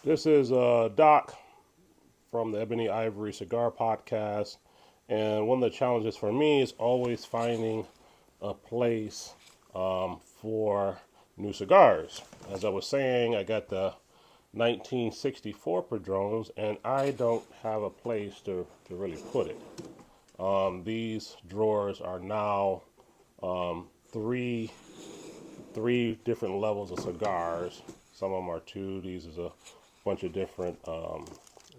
This is Doc from the Ebony Ivory Cigar Podcast. And one of the challenges for me is always finding a place for new cigars. As I was saying, I got the 1964 Padrones, and I don't have a place to really put it. These drawers are now three different levels of cigars. Some of them are two. These is a bunch of different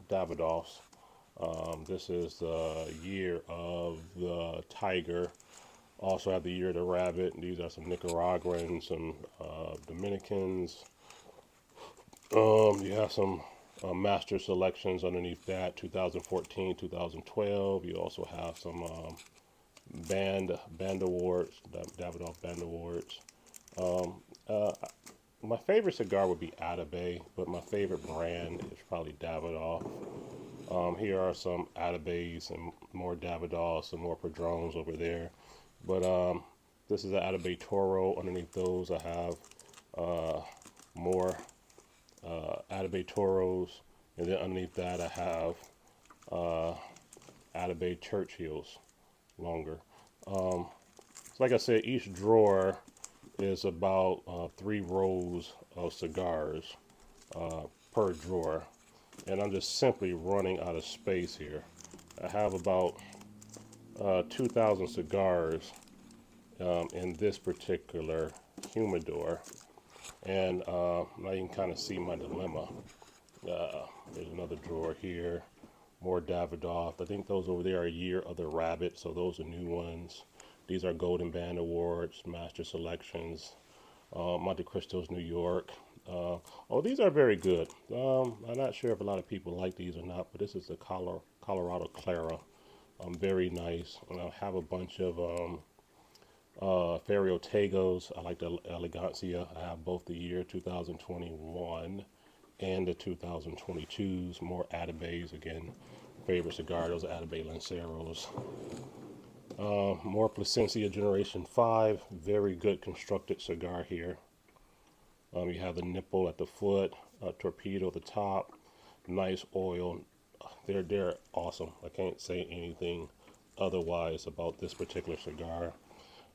Davidoffs. This is the year of the Tiger. Also have the year of the Rabbit. These are some Nicaraguans, some Dominicans. You have some master selections underneath that, 2014, 2012. You also have some band awards, Davidoff band awards. Um, uh, my favorite cigar would be Atabey, but my favorite brand is probably Davidoff. Here are some Atabeys and more Davidoffs and more Padrones over there. But this is an Atabey Toro. Underneath those, I have more Atabey Toros, and then underneath that, I have uh, Atabey Churchills, longer. So like I said, each drawer is about 3 rows of cigars per drawer, and I'm just simply running out of space here. I have about 2,000 cigars in this particular humidor, and now you can kind of see my dilemma. There's another drawer here, more Davidoff. I think those over there are Year of the Rabbit, so those are new ones. These are Golden Band Awards, Master Selections, Monte Cristo's New York. Oh, these are very good. I'm not sure if a lot of people like these or not, but this is the Colorado Clara. Very nice. And I have a bunch of Ferio Tagos. I like the Elegancia. I have both the year 2021 and the 2022s. More Atabeys again. Favorite cigar, those Atabey Lanceros. More Plasencia Generation 5. Very good constructed cigar here. You have the nipple at the foot, torpedo at the top, nice oil. They're awesome. I can't say anything otherwise about this particular cigar.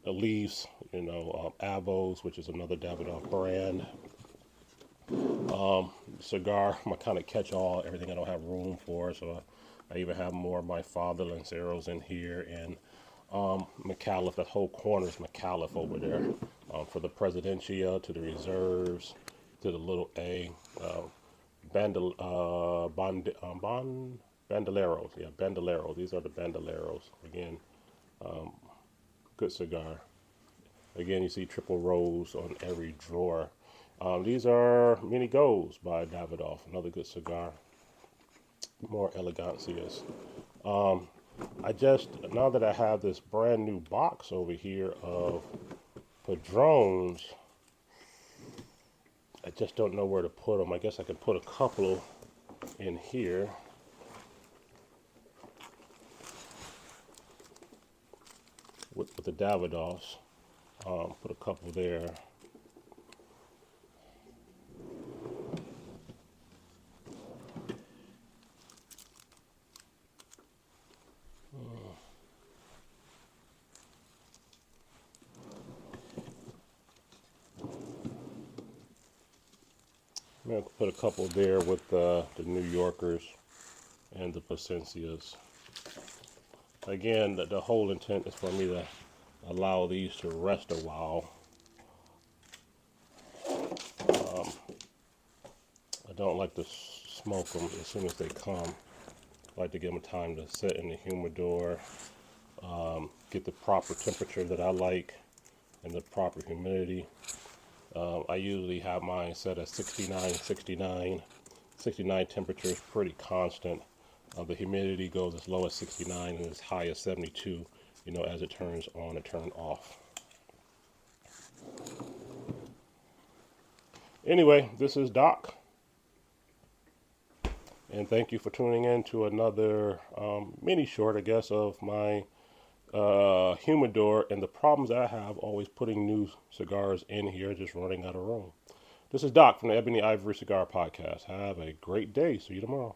The leaves, Avos, which is another Davidoff brand. Cigar, my kind of catch-all, everything I don't have room for, so I even have more of my father Lanceros in here, and McAuliffe, that whole corner is McAuliffe over there. For the Presidencia, to the Reserves, to the little A, Bandoleros, yeah, Bandoleros. These are the Bandoleros. Again, good cigar. Again, you see triple rows on every drawer. These are Mini Golds by Davidoff, another good cigar. More Elegancias. Now that I have this brand new box over here of Padrones, I just don't know where to put them. I guess I could put a couple in here. With the Davidoffs. Put a couple there. I'm going to put a couple there with the New Yorkers and the Plasencias. Again, the whole intent is for me to allow these to rest a while. I don't like to smoke them as soon as they come. I like to give them time to sit in the humidor, get the proper temperature that I like and the proper humidity. I usually have mine set at 69, 69. 69 temperature is pretty constant. The humidity goes as low as 69 and as high as 72, as it turns on and turn off. Anyway, this is Doc, and thank you for tuning in to another mini short, I guess, of my humidor and the problems I have always putting new cigars in here, just running out of room. This is Doc from the Ebony Ivory Cigar Podcast. Have a great day. See you tomorrow.